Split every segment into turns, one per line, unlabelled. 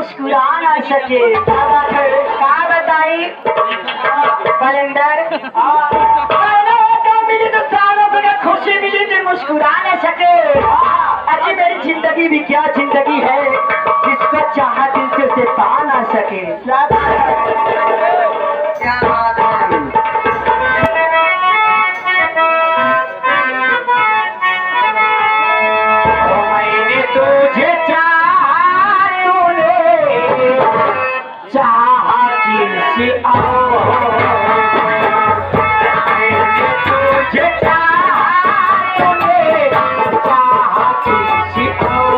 मुस्कुरा ना सके। क्या बताई कैलेंडर? मिली तो सालों को खुशी मिली थी, मुस्कुरा ना सके। अजी मेरी जिंदगी भी क्या जिंदगी है जिसको चाहा दिल से उसे पा ना सके। क्या बात है। मैंने तुझे चाहा किसी और, मैंने तुझे चाहा किसी और।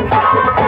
Thank you.